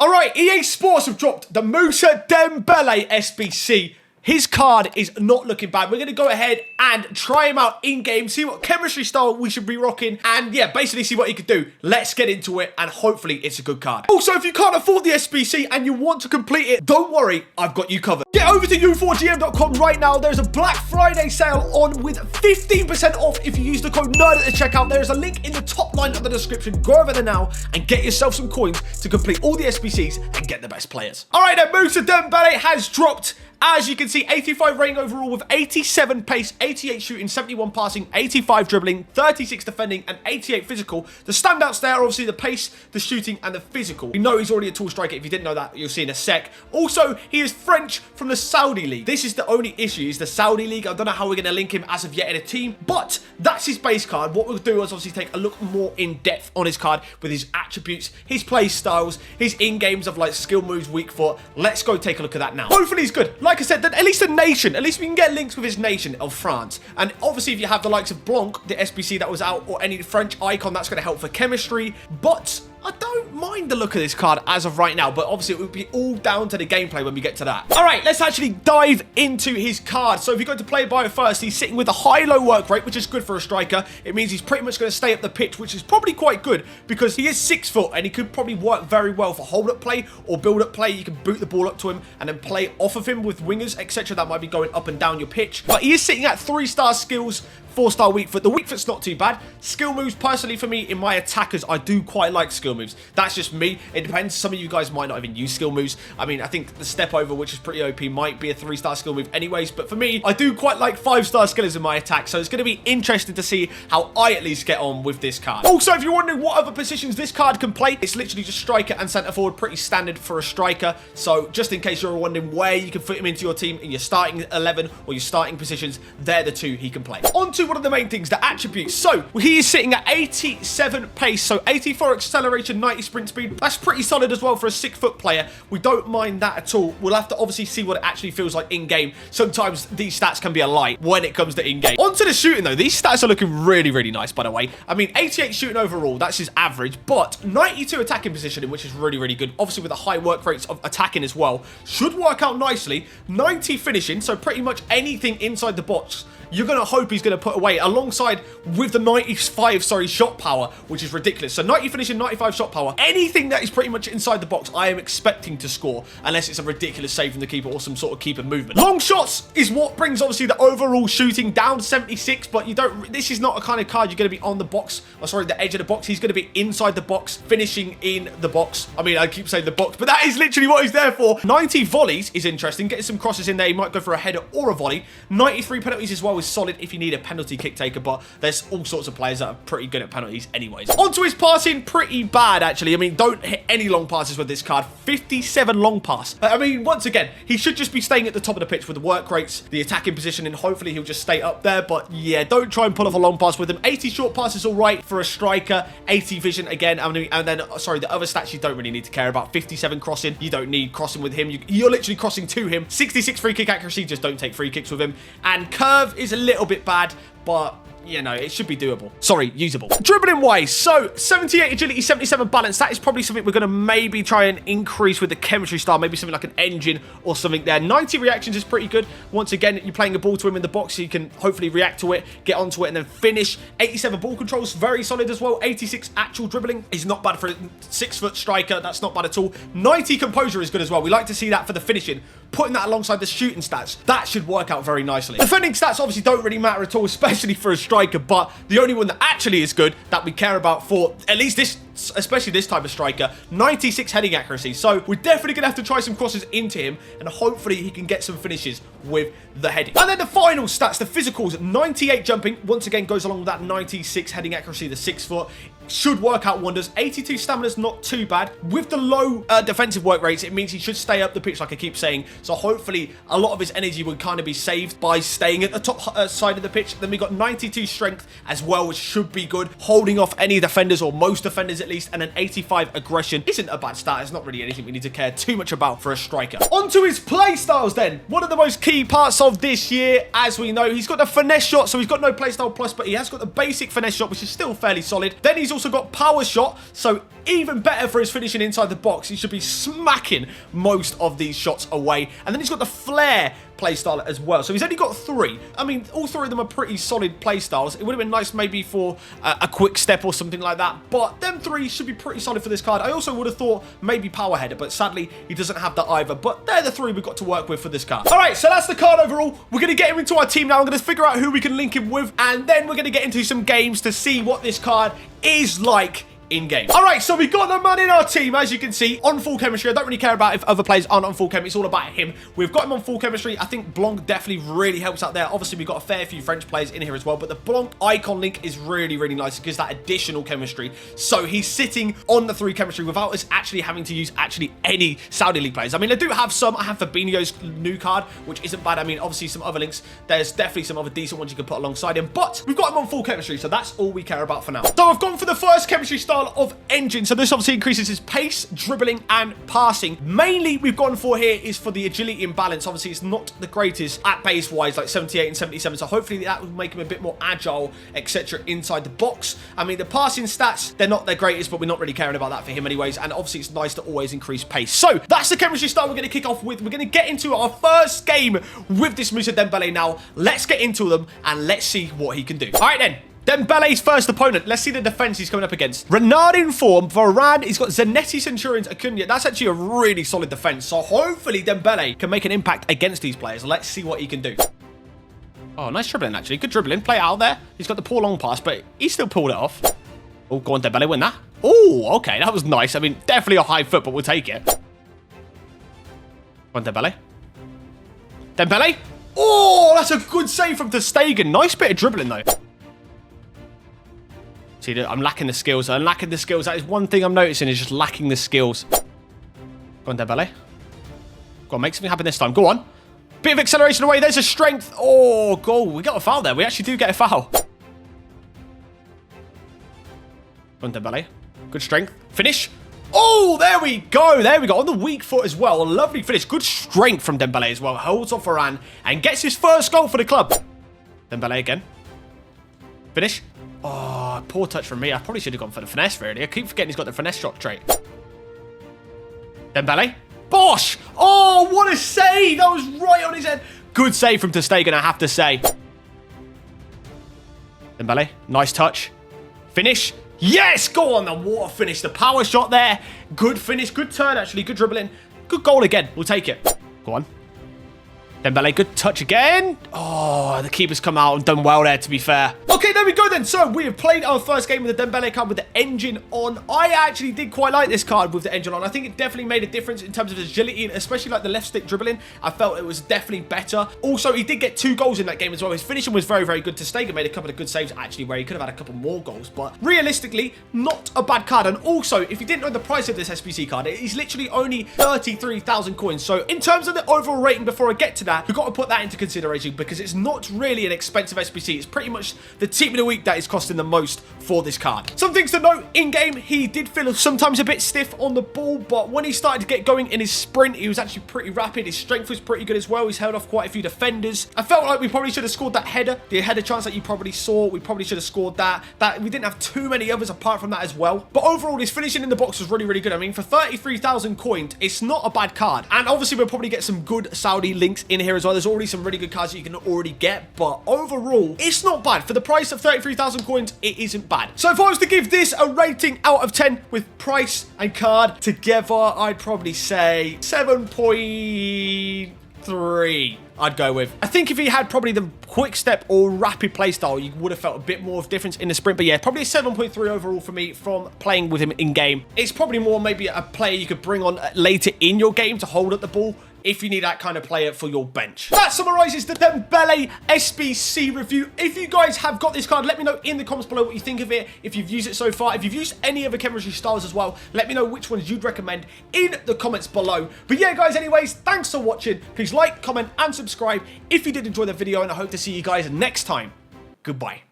All right, EA Sports have dropped the Moussa Dembele SBC. His card is not looking bad. We're going to go ahead and try him out in-game, see what chemistry style we should be rocking, and yeah, basically see what he could do. Let's get into it, and hopefully it's a good card. Also, if you can't afford the SBC and you want to complete it, don't worry, I've got you covered. Get over to u4gm.com right now. There's a Black Friday sale on with 15% off if you use the code NERD at the checkout. There's a link in the top line of the description. Go over there now and get yourself some coins to complete all the SBCs and get the best players. All right, then, Moussa Dembele has dropped. As you can see, 85 rating overall with 87 pace, 88 shooting, 71 passing, 85 dribbling, 36 defending, and 88 physical. The standouts there are obviously the pace, the shooting, and the physical. You know he's already a tall striker. If you didn't know that, you'll see in a sec. Also, he is French from the Saudi League. This is the only issue, is the Saudi League. I don't know how we're going to link him as of yet in a team, but that's his base card. What we'll do is obviously take a look more in depth on his card with his attributes, his play styles, his in-games of like skill moves, weak foot. Let's go take a look at that now. Hopefully he's good. Like I said, then at least a nation. At least we can get links with his nation of France. And obviously, if you have the likes of Blanc, the SBC that was out, or any French icon, that's going to help for chemistry. But I don't mind the look of this card as of right now, but obviously it would be all down to the gameplay when we get to that. All right, let's actually dive into his card. So if you go to play bio first, he's sitting with a high-low work rate, which is good for a striker. It means he's pretty much going to stay up the pitch, which is probably quite good because he is 6 foot and he could probably work very well for hold-up play or build-up play. You can boot the ball up to him and then play off of him with wingers, etc. That might be going up and down your pitch. But he is sitting at 3-star skills, 4-star weak foot. The weak foot's not too bad. Skill moves, personally for me, in my attackers, I do quite like skill moves. That's just me. It depends. Some of you guys might not even use skill moves. I mean, I think the step over, which is pretty OP, might be a 3-star skill move anyways. But for me, I do quite like 5-star skillers in my attack. So it's going to be interesting to see how I at least get on with this card. Also, if you're wondering what other positions this card can play, it's literally just striker and centre forward. Pretty standard for a striker. So just in case you're wondering where you can fit him into your team in your starting 11 or your starting positions, they're the two he can play. On to one of the main things, the attributes. So he is sitting at 87 pace, so 84 acceleration, 90 sprint speed. That's pretty solid as well for a 6-foot player. We don't mind that at all. We'll have to obviously see what it actually feels like in-game. Sometimes these stats can be a lie when it comes to in-game. On to the shooting though. These stats are looking really, really nice, by the way. I mean, 88 shooting overall, that's his average, but 92 attacking positioning, which is really, really good. Obviously with the high work rates of attacking as well. Should work out nicely. 90 finishing, so pretty much anything inside the box you're going to hope he's going to put away, alongside with the 95, shot power, which is ridiculous. So 90 finishing, 95 shot power. Anything that is pretty much inside the box, I am expecting to score, unless it's a ridiculous save from the keeper or some sort of keeper movement. Long shots is what brings, obviously, the overall shooting down to 76, but you don't, this is not a kind of card you're going to be on the box, or sorry, the edge of the box. He's going to be inside the box, finishing in the box. I mean, I keep saying the box, but that is literally what he's there for. 90 volleys is interesting. Getting some crosses in there. He might go for a header or a volley. 93 penalties as well is solid if you need a penalty kick taker, but there's all sorts of players that are pretty good at penalties anyways. Onto his passing, pretty bad actually. I mean, don't hit any long passes with this card. 57 long pass. I mean, once again, he should just be staying at the top of the pitch with the work rates, the attacking position, and hopefully he'll just stay up there. But yeah, don't try and pull off a long pass with him. 80 short passes all right for a striker. 80 vision again. I mean, and then, sorry, the other stats you don't really need to care about. 57 crossing. You don't need crossing with him. You're literally crossing to him. 66 free kick accuracy. Just don't take free kicks with him. And curve is a little bit bad, but you know, it should be doable. Sorry, usable. Dribbling wise, so 78 agility, 77 balance. That is probably something we're going to maybe try and increase with the chemistry style. Maybe something like an engine or something there. 90 reactions is pretty good. Once again, you're playing a ball to him in the box, so you can hopefully react to it, get onto it, and then finish. 87 ball controls, very solid as well. 86 actual dribbling is not bad for a 6-foot striker. That's not bad at all. 90 composure is good as well. We like to see that for the finishing. Putting that alongside the shooting stats, that should work out very nicely. Defending stats obviously don't really matter at all, especially for a striker, but the only one that actually is good that we care about for at least this, especially this type of striker, 96 heading accuracy. So we're definitely going to have to try some crosses into him, and hopefully he can get some finishes with the heading. And then the final stats, the physicals, 98 jumping, once again goes along with that 96 heading accuracy, the 6-foot. Should work out wonders. 82 stamina's not too bad. With the low defensive work rates, it means he should stay up the pitch, like I keep saying. So hopefully a lot of his energy will kind of be saved by staying at the top side of the pitch. Then we got 92 strength as well, which should be good. Holding off any defenders, or most defenders at at least, and an 85 aggression. Isn't a bad stat. It's not really anything we need to care too much about for a striker. On to his play styles then. One of the most key parts of this year, as we know, he's got the finesse shot, so he's got no playstyle plus, but he has got the basic finesse shot, which is still fairly solid. Then he's also got power shot, so even better for his finishing inside the box. He should be smacking most of these shots away. And then he's got the flair playstyle as well. So he's only got 3. I mean, all 3 of them are pretty solid playstyles. It would have been nice maybe for a quick step or something like that, but them 3 should be pretty solid for this card. I also would have thought maybe power header, but sadly he doesn't have that either. But they're the 3 we've got to work with for this card. All right, so that's the card overall. We're going to get him into our team now. I'm going to figure out who we can link him with, and then we're going to get into some games to see what this card is like in-game. All right, so we got the man in our team, as you can see, on full chemistry. I don't really care about if other players aren't on full chem. It's all about him. We've got him on full chemistry. I think Blanc definitely really helps out there. Obviously, we've got a fair few French players in here as well, but the Blanc icon link is really, really nice. It gives that additional chemistry. So he's sitting on the 3 chemistry without us actually having to use any Saudi League players. I mean, I do have some. I have Fabinho's new card, which isn't bad. I mean, obviously, some other links. There's definitely some other decent ones you can put alongside him, but we've got him on full chemistry, so that's all we care about for now. So I've gone for the first chemistry style of Engine. So this obviously increases his pace, dribbling, and passing. Mainly, we've gone for here is for the agility and balance. Obviously, it's not the greatest at base-wise, like 78 and 77. So hopefully that will make him a bit more agile, etc. inside the box. I mean, the passing stats, they're not their greatest, but we're not really caring about that for him anyways. And obviously, it's nice to always increase pace. So that's the chemistry style we're going to kick off with. We're going to get into our first game with this Moussa Dembele now. Let's get into them and let's see what he can do. All right, then. Dembele's first opponent. Let's see the defense he's coming up against. Renard in form. Varane, he's got Zanetti, Centurions, Acuna. That's actually a really solid defense. So hopefully Dembele can make an impact against these players. Let's see what he can do. Oh, nice dribbling, actually. Good dribbling. Play out there. He's got the poor long pass, but he still pulled it off. Oh, go on, Dembele. Win that. Oh, okay. That was nice. I mean, definitely a high foot, but we'll take it. Go on, Dembele. Dembele. Oh, that's a good save from Ter Stegen. Nice bit of dribbling, though. See, I'm lacking the skills. I'm lacking the skills. That is one thing I'm noticing, is just lacking the skills. Go on, Dembele. Go on, make something happen this time. Go on. Bit of acceleration away. There's a strength. Oh, goal. We got a foul there. We actually do get a foul. Go on, Dembele. Good strength. Finish. Oh, there we go. There we go. On the weak foot as well. A lovely finish. Good strength from Dembele as well. Holds off Varane and gets his first goal for the club. Dembele again. Finish. Oh, poor touch from me. I probably should have gone for the finesse, really. I keep forgetting he's got the finesse shot trait. Dembele. Bosh! Oh, what a save! That was right on his head. Good save from Ter Stegen, I have to say. Dembele. Nice touch. Finish. Yes! Go on, the water finish. The power shot there. Good finish. Good turn, actually. Good dribbling. Good goal again. We'll take it. Go on. Dembele, good touch again. Oh, the keeper's come out and done well there, to be fair. Okay, there we go then. So we have played our first game with the Dembele card with the engine on. I actually did quite like this card with the engine on. I think it definitely made a difference in terms of agility, especially like the left stick dribbling. I felt it was definitely better. Also, he did get 2 goals in that game as well. His finishing was very, very good. Ter Stegen made a couple of good saves, actually, where he could have had a couple more goals. But realistically, not a bad card. And also, if you didn't know the price of this SBC card, it is literally only 33,000 coins. So in terms of the overall rating, before I get to that, we've got to put that into consideration because it's not really an expensive SBC. It's pretty much the team of the week that is costing the most for this card. Some things to note, in-game, he did feel sometimes a bit stiff on the ball, but when he started to get going in his sprint, he was actually pretty rapid. His strength was pretty good as well. He's held off quite a few defenders. I felt like we probably should have scored that header. The header chance that you probably saw, we probably should have scored that. We didn't have too many others apart from that as well. But overall, his finishing in the box was really, really good. I mean, for 33,000 coins, it's not a bad card. And obviously, we'll probably get some good Saudi links in here as well. There's already some really good cards that you can already get, but overall, it's not bad. For the price of 33,000 coins, it isn't bad. So if I was to give this a rating out of 10 with price and card together, I'd probably say 7.3. I'd go with. I think if he had probably the quick step or rapid playstyle, you would have felt a bit more of difference in the sprint. But yeah, probably a 7.3 overall for me from playing with him in game. It's probably more maybe a player you could bring on later in your game to hold up the ball if you need that kind of player for your bench. That summarizes the Dembele SBC review. If you guys have got this card, let me know in the comments below what you think of it, if you've used it so far. If you've used any other chemistry styles as well, let me know which ones you'd recommend in the comments below. But yeah, guys, anyways, thanks for watching. Please like, comment, and subscribe if you did enjoy the video, and I hope to see you guys next time. Goodbye.